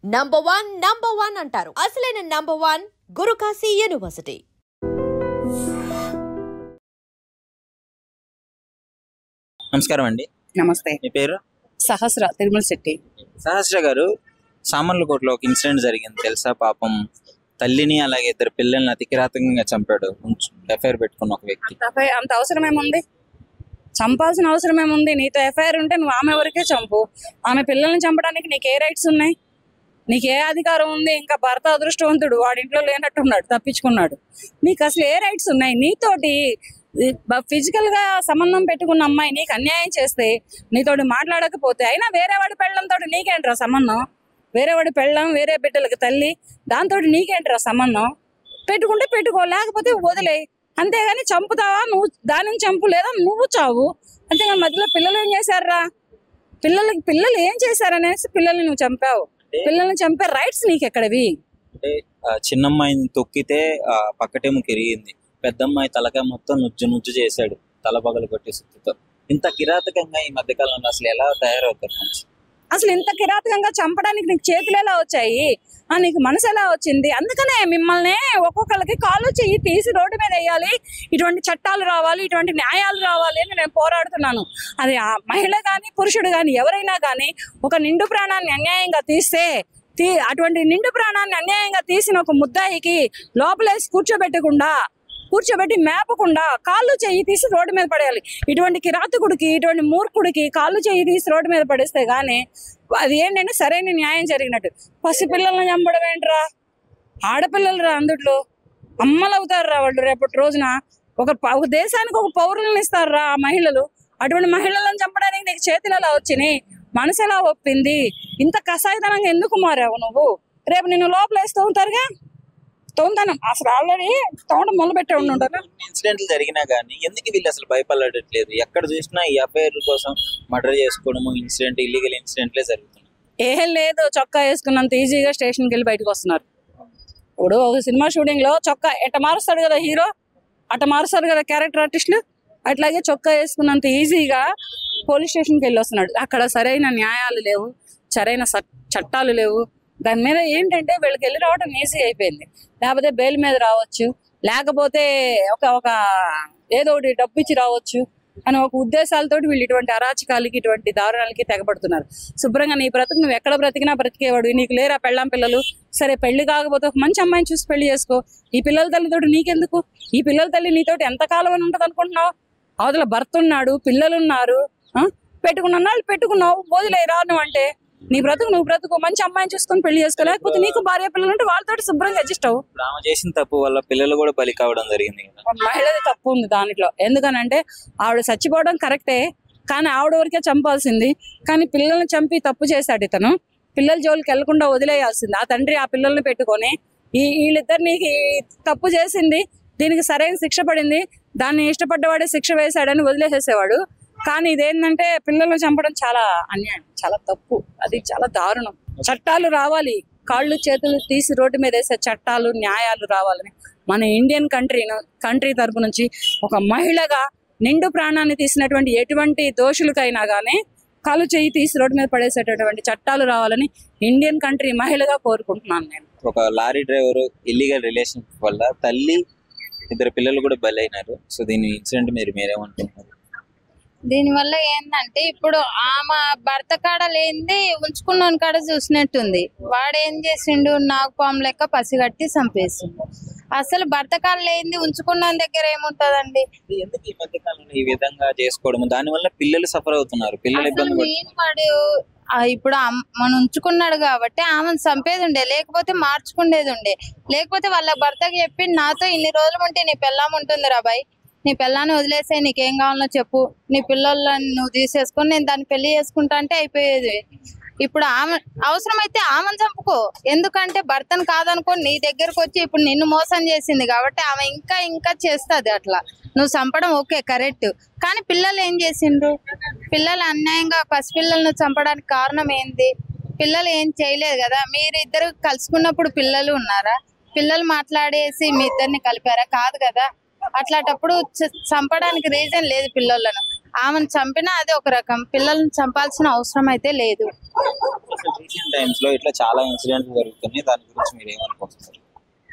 Number one అంటారు. అసలైన number one Guru Kashi university. నమస్కారం అండి. నమస్తే. మీ పేరు? సహస్ర తిరుమల శెట్టి. సహస్ర గారు, సామర్లకోటలో ఒక ఇన్సిడెంట్ జరిగింది తెలుసా? పాపం తల్లిని అలాగే ఇద్దరు పిల్లల్ని అతి కిరాతకంగా చంపాడు ఎఫ్ఐఆర్ పెట్టుకున్న ఒక వ్యక్తి. అంత అవసరం ఏముంది? చంపాల్సిన అవసరం ఏముంది? నీతో ఎఫ్ఐఆర్ ఉంటే నువ్వు ఆమె వరకే చంపు. ఆమె పిల్లల్ని చంపడానికి నీకు ఏ రైట్స్ ఉన్నాయి? నీకు ఏ అధికారం ఉంది? ఇంకా భర్త అదృష్టవంతుడు, వాడింట్లో లేనట్టున్నాడు, తప్పించుకున్నాడు. నీకు అసలు ఏ రైట్స్ ఉన్నాయి? నీతోటి ఫిజికల్ గా సంబంధం పెట్టుకున్న అమ్మాయి నీకు అన్యాయం చేస్తే, నీతోటి మాట్లాడకపోతే, అయినా వేరే వాడి పెళ్ళంతో నీకేంట్రా సంబంధం? వేరే వాడి పెళ్ళం, వేరే బిడ్డలకి తల్లి, దాంతో నీకేంట్రా సంబంధం? పెట్టుకుంటే పెట్టుకో, లేకపోతే వదిలేయి. అంతేగాని చంపుతావా? నువ్వు దానిని చంపు, లేదా నువ్వు చావు. అంతేగా మధ్యలో పిల్లలు ఏం చేశారా? పిల్లలు ఏం చేశారనేసి పిల్లల్ని నువ్వు చంపావు. పిల్లల్ని చంపే రైట్స్ నీకు ఎక్కడవి? అంటే చిన్నమ్మాయిని తొక్కితే పక్కటేమో కిరిగింది, పెద్దమ్మాయి తలకాయ మొత్తం నుజ్జు చేశాడు తల పగలు కొట్టి సుత్తితో. ఇంత కిరాతకంగా ఈ మధ్యకాలంలో అసలు ఎలా తయారవుతారు? అసలు ఇంత కిరాతకంగా చంపడానికి నీకు చేతులు ఎలా వచ్చాయి? నీకు మనసు ఎలా వచ్చింది? అందుకనే మిమ్మల్ని ఒక్కొక్కరికి కాళ్ళు చెయ్యి తీసి రోడ్డు మీద వేయాలి, ఇటువంటి చట్టాలు రావాలి, ఇటువంటి న్యాయాలు రావాలి అని నేను పోరాడుతున్నాను. అది ఆ మహిళ కానీ పురుషుడు కానీ ఎవరైనా కానీ ఒక నిండు ప్రాణాన్ని అన్యాయంగా తీస్తే, అటువంటి నిండు ప్రాణాన్ని అన్యాయంగా తీసిన ఒక ముద్దాయికి లోపలేసి కూర్చోబెట్టి మేపకుండా కాళ్ళు చెయ్యి తీసి రోడ్డు మీద పడేయాలి. ఇటువంటి కిరాతకుడికి, ఇటువంటి మూర్ఖుడికి కాళ్ళు చెయ్యి తీసి రోడ్డు మీద పడేస్తే గానీ అది ఏంటంటే సరైన న్యాయం జరిగినట్టు. పసిపిల్లల్ని చంపడం ఏంట్రా? ఆడపిల్లలు రా, అందుట్లో అమ్మలు అవుతారు రా వాళ్ళు. రేపటి రోజున ఒక దేశానికి ఒక పౌరులను ఇస్తారు రా ఆ మహిళలు. అటువంటి మహిళలను చంపడానికి నీకు చేతులు ఎలా వచ్చినాయి? మనసు ఎలా ఒప్పింది? ఇంత కసాయితనంగా ఎందుకు మారావు నువ్వు? రేపు నిన్ను లోపలేసి తోముతారుగా. తోముతాను అసలు ఆల్రెడీ తోమడం మొదలు పెట్టే ఉంటారు. ఇన్సిడెంట్లు జరిగినా కానీ ఎందుకు వీళ్ళు అసలు భయపడట్లేదు? ఎక్కడ చూసినా ఈ ఎఫ్ఐఆర్ కోసం మర్డర్ చేసుకోవడము, ఇల్లీగల్ ఇన్సిడెంట్లే జరుగుతున్నాయి. ఏం లేదు, చొక్కా వేసుకున్నంత ఈజీగా స్టేషన్కి వెళ్ళి బయటకు వస్తున్నారు. ఇప్పుడు ఒక సినిమా షూటింగ్ లో చొక్కా ఎట్ట మారుస్తాడు కదా హీరో, అట్ట మారుస్తారు కదా క్యారెక్టర్ ఆర్టిస్టులు, అట్లాగే చొక్కా వేసుకున్నంత ఈజీగా పోలీస్ స్టేషన్కి వెళ్ళి వస్తున్నాడు. అక్కడ సరైన న్యాయాలు లేవు, సరైన చట్టాలు లేవు. దాని మీద ఏంటంటే వీళ్ళకి వెళ్ళి రావడం ఈజీ అయిపోయింది. లేకపోతే బెయిల్ మీద రావచ్చు, లేకపోతే ఒక ఏదో ఒకటి డబ్బు ఇచ్చి రావచ్చు అని ఒక ఉద్దేశాలతో వీళ్ళు ఇటువంటి అరాచకాలకి, ఇటువంటి దారుణాలకి తెగబడుతున్నారు. శుభ్రంగా నీ బ్రతుకు నువ్వు ఎక్కడ బ్రతికినా బ్రతికేవాడు. నీకు లేరా పెళ్ళాం పిల్లలు? సరే పెళ్లి కాకపోతే ఒక మంచి అమ్మాయిని చూసి పెళ్లి చేసుకో. ఈ పిల్లల తల్లితోటి నీకెందుకు? ఈ పిల్లల తల్లి నీతోటి ఎంతకాలం అని ఉంటుంది అనుకుంటున్నావు? అవతల భర్త ఉన్నాడు, పిల్లలున్నారు, పెట్టుకున్న వాళ్ళు పెట్టుకున్నావు, వదిలే రాను అంటే నీ బ్రతుకు నువ్వు బ్రతుకు, మంచి అమ్మాయిని చూసుకొని పెళ్లి చేసుకో. లేకపోతే నీకు భార్య పిల్లలు ఉంటే వాళ్ళతో శుభ్రంగా అడ్జస్ట్ అవ్వు. ఆమె చేసిన తప్పు వల్ల పిల్లలు కూడా బలి కావడం జరిగింది. మహిళది తప్పు ఉంది దాంట్లో. ఎందుకనంటే ఆవిడ చచ్చిపోవడం కరెక్టే, కానీ ఆవిడ వరకే చంపాల్సింది. కానీ పిల్లల్ని చంపి తప్పు చేశాడు ఇతను. పిల్లల జోలికి వెళ్లకుండా వదిలేయాల్సింది. ఆ తండ్రి ఆ పిల్లల్ని పెట్టుకొని వీళ్ళిద్దరిని తప్పు చేసింది, దీనికి సరైన శిక్ష పడింది, దాన్ని ఇష్టపడ్డవాడే శిక్ష వేశాడని వదిలేసేసేవాడు. కానీ ఇదేంటంటే పిల్లల్ని చంపడం చాలా అన్యాయం, చాలా తప్పు, అది చాలా దారుణం. చట్టాలు రావాలి, కాళ్ళు చేతులు తీసి రోడ్డు మీద వేసే చట్టాలు, న్యాయాలు రావాలని మన ఇండియన్ కంట్రీ తరపు నుంచి ఒక మహిళగా నిండు ప్రాణాన్ని తీసినటువంటి ఎటువంటి దోషులకైనా కానీ కాళ్ళు చేయి తీసి రోడ్డు మీద పడేసేటటువంటి చట్టాలు రావాలని ఇండియన్ కంట్రీ మహిళగా కోరుకుంటున్నాను నేను. ఒక లారీ డ్రైవర్ ఇల్లీగల్ రిలేషన్ వల్ల తల్లి, ఇద్దరు పిల్లలు కూడా బలైనారు. సో దీని ఇన్సిడెంట్ మీరేమంటున్నారు? దీనివల్ల ఏంటంటే ఇప్పుడు ఆమె భర్త కాడ లేనిది ఉంచుకున్న కాడ చూసినట్టుంది. వాడేం చేసిండు, నాకు పాము లెక్క పసిగట్టి చంపేసిండు. అసలు భర్త కాడ లేనిది ఉంచుకున్న దగ్గర ఏముంటదండి? ఎందుకు ఈ మధ్య కాలంలో ఈ విధంగా చేసుకోవడం, దాని వల్ల పిల్లలు సఫర్ అవుతున్నారు, పిల్లలు ఇబ్బంది పడుతున్నారు. వాడు ఇప్పుడు మనం ఉంచుకున్నాడు కాబట్టి ఆమెను చంపేది ఉండే, లేకపోతే మార్చుకునేది ఉండే. లేకపోతే వాళ్ళ భర్తకి చెప్పి నాతో ఇన్ని రోజులు ఉంటే నీ పెళ్ళాం ఉంటుంది రాబాయ్, నీ పిల్లాన్ని వదిలేసే, నీకేం కావాలో చెప్పు, నీ పిల్లలని నువ్వు తీసేసుకొని నేను దాన్ని పెళ్లి చేసుకుంటా అంటే అయిపోయేది. ఇప్పుడు ఆమె అవసరమైతే ఆమెను చంపుకో, ఎందుకంటే భర్తను కాదనుకోని నీ దగ్గరకు వచ్చి ఇప్పుడు నిన్ను మోసం చేసింది కాబట్టి ఆమె ఇంకా చేస్తుంది. అట్లా నువ్వు చంపడం ఓకే కరెక్ట్, కానీ పిల్లలు ఏం చేసిండ్రు? పిల్లలు అన్యాయంగా పసిపిల్లలను చంపడానికి కారణం ఏంది? పిల్లలు ఏం చేయలేదు కదా. మీరిద్దరు కలుసుకున్నప్పుడు పిల్లలు ఉన్నారా? పిల్లలు మాట్లాడేసి మీ ఇద్దరిని కలిపారా? కాదు కదా. అట్లాంటప్పుడు చంపడానికి రీజన్ లేదు పిల్లలను. ఆమెను చంపినా అది ఒక రకం, పిల్లల్ని చంపాల్సిన అవసరం అయితే లేదు. రీసెంట్ టైమ్స్ లో ఇట్లా చాలా ఇన్సిడెంట్లు జరుగుతున్నాయి, దాని గురించి మీరు ఏమనుకుంటున్నారు?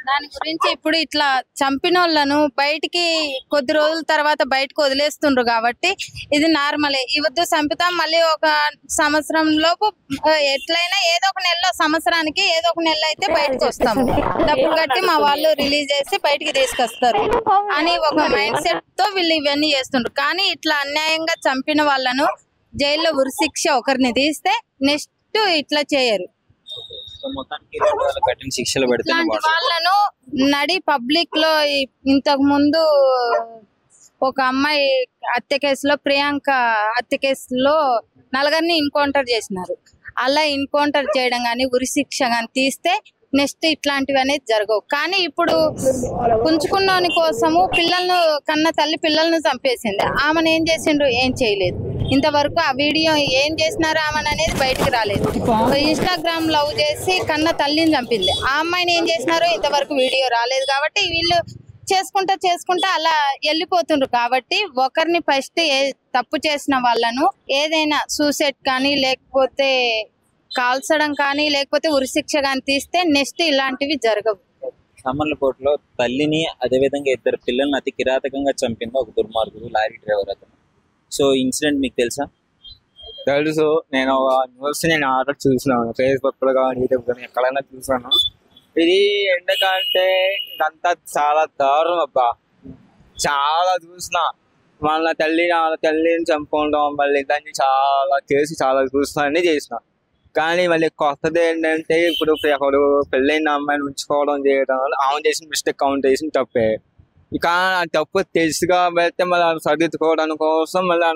దాని గురించి ఇప్పుడు ఇట్లా చంపిన వాళ్ళను బయటికి కొద్ది రోజుల తర్వాత బయటకు వదిలేస్తుండ్రు కాబట్టి ఇది నార్మలే. ఈ వద్దు చంపుతాం, మళ్ళీ ఒక సంవత్సరం లోపు ఎట్లయినా ఏదో ఒక నెలలో, సంవత్సరానికి ఏదో ఒక నెల అయితే బయటకు వస్తాము, డబ్బులు కట్టి మా వాళ్ళు రిలీజ్ చేసి బయటికి తీసుకొస్తారు అని ఒక మైండ్ సెట్ తో వీళ్ళు ఇవన్నీ చేస్తుండ్రు. కానీ ఇట్లా అన్యాయంగా చంపిన వాళ్ళను జైల్లో ఉరిశిక్ష ఒకరిని తీస్తే నెక్స్ట్ ఇట్లా చేయరు. కఠిన శిక్షలు పెడితే ఇట్లాంటి వాళ్ళను నడి పబ్లిక్ లో ఇంతకు ముందు ఒక అమ్మాయి హత్య కేసులో, ప్రియాంక హత్య కేసులో నలుగురిని ఎన్కౌంటర్ చేసినారు. అలా ఎన్కౌంటర్ చేయడం కానీ ఉరిశిక్ష కానీ తీస్తే నెక్స్ట్ ఇట్లాంటివి అనేది జరగవు. కానీ ఇప్పుడు పుంజుకున్నోని కోసము పిల్లలను కన్న తల్లి పిల్లలను చంపేసింది. ఆమెను ఏం చేసిండ్రు? ఏం చేయలేదు. ఇంతవరకు ఆ వీడియో ఏం చేసినారు ఆమెను అనేది బయటకు రాలేదు. ఇన్స్టాగ్రామ్ లవ్ చేసి కన్న తల్లిని చంపింది. ఆ అమ్మాయిని ఏం చేసినారో ఇంతవరకు వీడియో రాలేదు. కాబట్టి వీళ్ళు చేసుకుంటా అలా వెళ్ళిపోతుండ్రు. కాబట్టి ఒకరిని ఫస్ట్ తప్పు చేసిన వాళ్ళను ఏదైనా సూసైడ్ కానీ, లేకపోతే కాల్చడం కానీ, లేకపోతే ఉరిశిక్ష కానీ తీస్తే నెక్స్ట్ ఇలాంటివి జరగవు. సామర్లకోటలో తల్లిని అదేవిధంగా ఇద్దరు పిల్లల్ని అతి కిరాతకంగా చంపింది ఒక దుర్మార్గుడు, లారీ డ్రైవర్ అతను. సో ఇన్సిడెంట్ మీకు తెలుసా? తెలుసు. నేను న్యూస్ ఆర్డర్ చూసినాను, ఫేస్బుక్ లో కానీ యూట్యూబ్ కానీ ఎక్కడైనా చూసాను. ఇది ఎందుకంటే ఇదంతా చాలా దారుణం అబ్బా. చాలా చూసిన వాళ్ళ తల్లిని చంపుకోవడం, మళ్ళీ దాన్ని చాలా చేసి చాలా చూసిన అన్ని చేసిన. కానీ మళ్ళీ కొత్తది ఏంటంటే ఇప్పుడు ఒకడు పెళ్ళైన అమ్మాయిని ఉంచుకోవడం చేయడం వల్ల ఆమె చేసిన మిస్టేక్, కౌంట్ చేసిన తప్పే. ఇక తప్పు తెలుసుగా వెళ్తే మళ్ళీ సర్దిద్దుకోవడం కోసం మళ్ళీ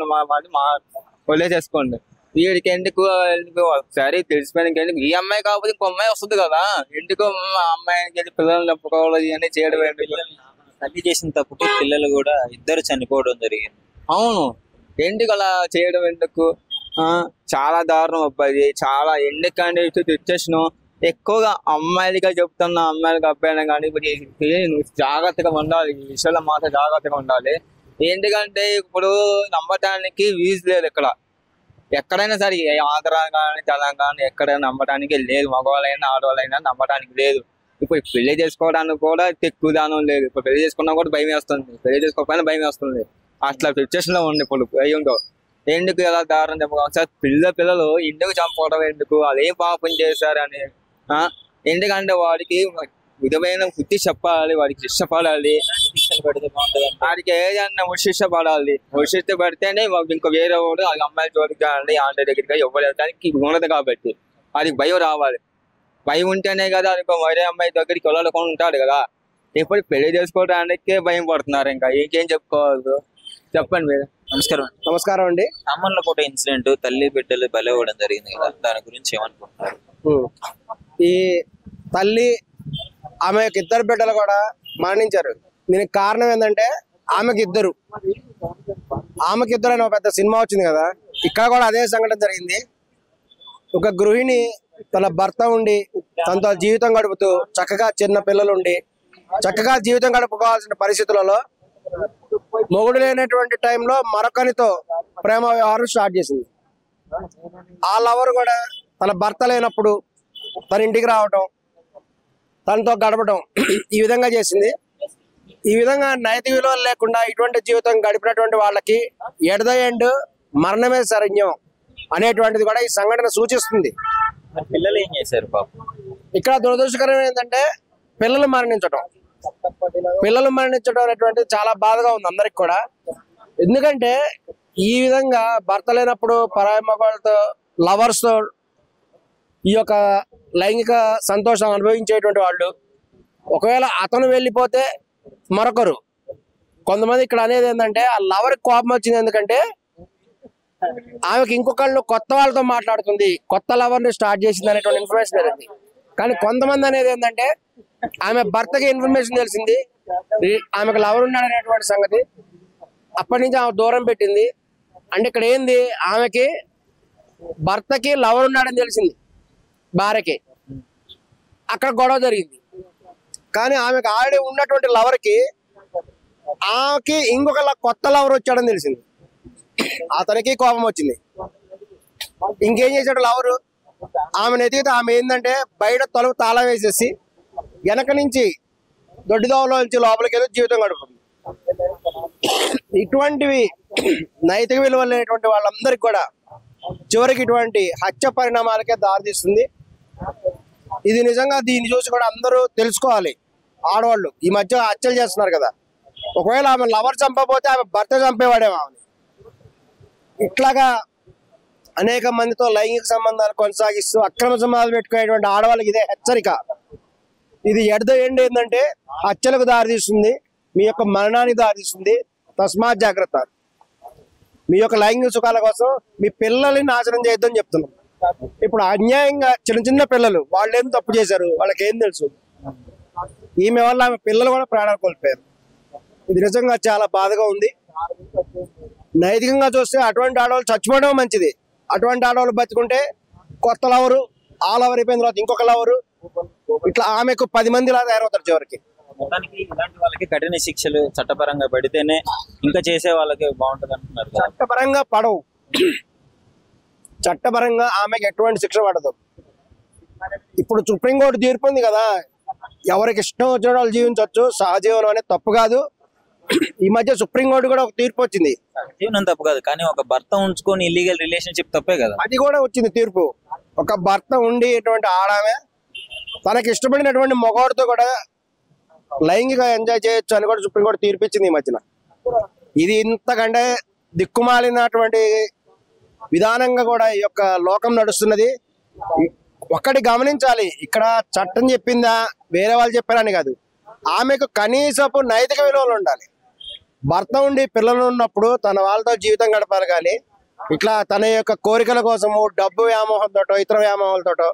వదిలేసేసుకోండి. వీడికి ఎందుకు ఒకసారి తెలిసిపోయిన ఈ అమ్మాయి కాకపోతే ఇంకో అమ్మాయి వస్తుంది కదా, ఎందుకు అమ్మాయికి వెళ్ళి పిల్లల్ని చంపుకోవాలి అని చేయడం ఎందుకు? తల్లి చేసిన తప్పుకి పిల్లలు కూడా ఇద్దరు చనిపోవడం జరిగింది. అవును, ఎందుకు అలా చేయడం ఎందుకు? చాలా దారుణం అబ్బాయి. చాలా ఎందుకంటే తెచ్చేసిన ఎక్కువగా అమ్మాయిలుగా చెప్తున్నా, అమ్మాయిలుగా అబ్బాయినా కానీ నువ్వు జాగ్రత్తగా ఉండాలి, ఈ విషయంలో మాత్రం జాగ్రత్తగా ఉండాలి. ఎందుకంటే ఇప్పుడు నమ్మటానికి వీజ్ లేదు. ఎక్కడైనా సరే ఆంధ్ర కానీ తెలంగాణ ఎక్కడైనా నమ్మటానికి లేదు. మగవాళ్ళైనా ఆడవాళ్ళైనా నమ్మటానికి లేదు. ఇప్పుడు పెళ్లి చేసుకోవడానికి కూడా ఎక్కువ దానం లేదు. ఇప్పుడు పెళ్లి చేసుకున్నా కూడా భయం వేస్తుంది, పెళ్లి చేసుకోకపోయినా భయం వేస్తుంది. అట్లా సిచ్యువేషన్ లో ఉంది ఇప్పుడు. అయ్యిందో ఎందుకు ఎలా దారుణం చెప్పగలం సార్? పిల్లలు ఎందుకు చంపుకోవడం ఎందుకు? వాళ్ళు ఏం పాపం చేశారని. ఎందుకంటే వాడికి విధమైన బుద్ధి చెప్పాలి, వాడికి శిక్ష పడాలి. వాడికి ఏదన్నా శిక్ష పడాలి. శిక్ష పడితేనే ఇంకో వేరే వాడు అమ్మాయిల జోలికి కానీ ఆంటీ దగ్గరికి ఇవ్వడానికి ఉండదు. కాబట్టి వాడికి భయం రావాలి. భయం ఉంటేనే కదా ఇంకో వేరే అమ్మాయి దగ్గరికి వెళ్ళకుండా ఉంటాడు కదా. ఇప్పుడు పెళ్లి చేసుకోవడానికే భయం పడుతున్నారు. ఇంకా ఇంకేం చెప్పుకోవాలి? చెప్పండి మీరు. నమస్కారం అండి. సామర్లకోట ఇన్సిడెంట్ తల్లి బిడ్డలు బలవడం జరిగింది కదా, దాని గురించి ఏమనుకుంటున్నారు? ఈ తల్లి ఆమె యొక్క ఇద్దరు బిడ్డలు కూడా మరణించారు. దీనికి కారణం ఏంటంటే ఆమెకి ఇద్దరు అని ఒక పెద్ద సినిమా వచ్చింది కదా, ఇక్కడ కూడా అదే సంఘటన జరిగింది. ఒక గృహిణి తన భర్త ఉండి తనతో జీవితం గడుపుతూ చక్కగా చిన్న పిల్లలు ఉండి చక్కగా జీవితం గడుపుకోవాల్సిన పరిస్థితులలో మొగుడు లేనటువంటి టైంలో మరొకరితో ప్రేమ వ్యవహారం స్టార్ట్ చేసింది. ఆ లవర్ కూడా తన భర్త లేనప్పుడు తన ఇంటికి రావటం, తనతో గడపడం ఈ విధంగా చేసింది. ఈ విధంగా నైతిక విలువలు లేకుండా ఇటువంటి జీవితం గడిపినటువంటి వాళ్ళకి ఎట్ ద ఎండ్ మరణమే శరణ్యం అనేటువంటిది కూడా ఈ సంఘటన సూచిస్తుంది. పిల్లలు ఏం చేశారు పాపం? ఇక్కడ దురదృష్టకరం ఏంటంటే పిల్లలు మరణించడం అనేటువంటిది చాలా బాధగా ఉంది అందరికి కూడా. ఎందుకంటే ఈ విధంగా భర్త లేనప్పుడు పరాయి మగవాళ్ళతో, లవర్స్ తో ఈ యొక్క లైంగిక సంతోషం అనుభవించేటువంటి వాళ్ళు, ఒకవేళ అతను వెళ్ళిపోతే మరొకరు. కొంతమంది ఇక్కడ అనేది ఏంటంటే ఆ లవర్కి కోపం వచ్చింది ఎందుకంటే ఆమెకి ఇంకొకళ్ళు కొత్త వాళ్ళతో మాట్లాడుతుంది, కొత్త లవర్ని స్టార్ట్ చేసింది అనేటువంటి ఇన్ఫర్మేషన్ జరిగింది. కానీ కొంతమంది అనేది ఏంటంటే ఆమె భర్తకి ఇన్ఫర్మేషన్ తెలిసింది, ఆమెకు లవర్ ఉన్నాడు అనేటువంటి సంగతి. అప్పటి నుంచి ఆమె దూరం పెట్టింది. అంటే ఇక్కడ ఏంది, ఆమెకి భర్తకి లవర్ ఉన్నాడని తెలిసింది, భార్యకి. అక్కడ గొడవ జరిగింది. కానీ ఆమెకు ఆల్రెడీ ఉన్నటువంటి లవర్కి ఆమెకి ఇంకొక కొత్త లవర్ వచ్చాడని తెలిసింది. అతనికి కోపం వచ్చింది. ఇంకేం చేశాడు లవరు, ఆమెను ఎతికితే ఆమె ఏంటంటే బయట తలుపు తాళం వేసేసి వెనక నుంచి దొడ్డిదోవలో నుంచి లోపలికి వెళ్ళి జీవితం గడుపుతుంది. ఇటువంటివి నైతిక విలువలు లేనటువంటి వాళ్ళందరికీ కూడా చివరికి ఇటువంటి హత్య పరిణామాలకే దారితీస్తుంది. ఇది నిజంగా దీన్ని చూసి కూడా అందరూ తెలుసుకోవాలి. ఆడవాళ్ళు ఈ మధ్య హత్యలు చేస్తున్నారు కదా, ఒకవేళ ఆమె లవర్ చంపకపోతే ఆమె భర్త చంపేవాడేమో ఆమె. ఇట్లాగా అనేక మందితో లైంగిక సంబంధాలు కొనసాగిస్తూ అక్రమ సంబంధాలు పెట్టుకునేటువంటి ఆడవాళ్ళకి ఇదే హెచ్చరిక. ఇది ఎట్ ద ఎండ్ ఏంటంటే హత్యలకు దారితీస్తుంది, మీ యొక్క మరణానికి దారితీస్తుంది. తస్మాత్ జాగ్రత్త. మీ యొక్క లైంగిక సుఖాల కోసం మీ పిల్లల్ని నాశనం చేయొద్దని చెప్తున్నాం. ఇప్పుడు అన్యాయంగా చిన్న చిన్న పిల్లలు వాళ్ళు ఏం తప్పు చేశారు, వాళ్ళకి ఏం తెలుసు. ఈమె వల్ల ఆమె పిల్లలు కూడా ప్రాణాలు కోల్పోయారు. ఇది నిజంగా చాలా బాధగా ఉంది. నైతికంగా చూస్తే అటువంటి ఆడవాళ్ళు చచ్చిపోవడం మంచిది. అటువంటి ఆడవాళ్ళు బతుకుంటే కొత్త లవరు, ఆ లవర్ అయిపోయిన తర్వాత ఇంకొక లవరు, ఇట్లా ఆమెకు 10 మంది ఇలా తయారవుతారు చివరికి. మొత్తానికి ఇలాంటి వాళ్ళకి కఠిన శిక్షలు చట్టపరంగా పడితేనే ఇంకా చేసే వాళ్ళకి బాగుంటుంది అంటున్నారు. చట్టపరంగా పడవు, చట్టపరంగా ఆమెకి ఎటువంటి శిక్ష పడదు. ఇప్పుడు సుప్రీంకోర్టు తీర్పు ఉంది కదా, ఎవరికి ఇష్టం వచ్చిన వాళ్ళు జీవించవచ్చు, సహజీవనం అనేది తప్పు కాదు. ఈ మధ్య సుప్రీంకోర్టు కూడా ఒక తీర్పు వచ్చింది. జీవనం తప్పు కాదు, కానీ ఒక భర్త ఉంచుకొని ఇల్లీగల్ రిలేషన్షిప్ తప్పే కదా. అది కూడా వచ్చింది తీర్పు. ఒక భర్త ఉండి ఇటువంటి ఆడామే తనకి ఇష్టపడినటువంటి మగవాడితో కూడా లైంగిక ఎంజాయ్ చేయొచ్చు అని కూడా సుప్రీంకోర్టు తీర్పు ఇచ్చింది ఈ మధ్యన. ఇది ఇంతకంటే దిక్కుమాలినటువంటి విధానంగా కూడా ఈ యొక్క లోకం నడుస్తున్నది. ఒక్కటి గమనించాలి, ఇక్కడ చట్టం చెప్పిందా వేరే వాళ్ళు చెప్పారని కాదు, ఆమెకు కనీసపు నైతిక విలువలు ఉండాలి. భర్త ఉండి పిల్లలు ఉన్నప్పుడు తన వాళ్ళతో జీవితం గడపాలి. కానీ ఇట్లా తన యొక్క కోరికల కోసము డబ్బు వ్యామోహంతోటో ఇతర వ్యామోహాలతోటో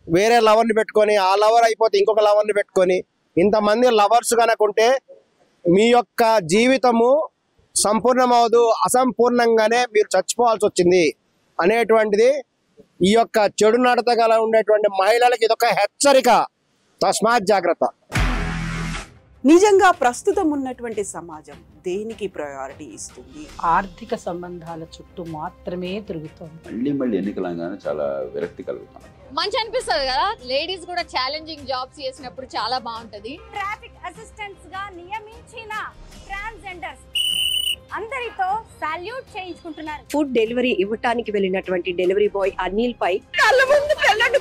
వేరే లవర్ని పెట్టుకొని, ఆ లవర్ అయిపోతే ఇంకొక లవర్ని పెట్టుకొని, ఇంతమంది లవర్స్ కనుకుంటే మీ యొక్క జీవితము సంపూర్ణమవదు, అసంపూర్ణంగానే మీరు చచ్చిపోవాల్సి వచ్చింది అనేటువంటిది ఈ యొక్క చెడు నడతగల ఉండేటువంటి మహిళలకు ఇదొక హెచ్చరిక. తస్మాత్ జాగ్రత్త. నిజంగా ప్రస్తుతం ఉన్నటువంటి సమాజం దేనికి ప్రయారిటీ ఇస్తుంది? ఆర్థిక సంబంధాల చుట్టూ మాత్రమే తిరుగుతుంది. మళ్ళీ ఎన్నికలంగానే చాలా విరక్తి కలుగుతాం. మంచి అనిపిస్తుంది కదా, లేడీస్ కూడా ఛాలెంజింగ్ జాబ్స్ చేసినప్పుడు చాలా బాగుంటది. ట్రాఫిక్ అసిస్టెంట్స్ గా నియమించిన ట్రాన్స్జెండర్స్ అందరితో సాల్యూట్ చేయించుకుంటున్నారు. ఫుడ్ డెలివరీ ఇవ్వటానికి వెళ్ళినటువంటి డెలివరీ బాయ్ అనిల్ పై కళ్ళ ముందు పెళ్ళండి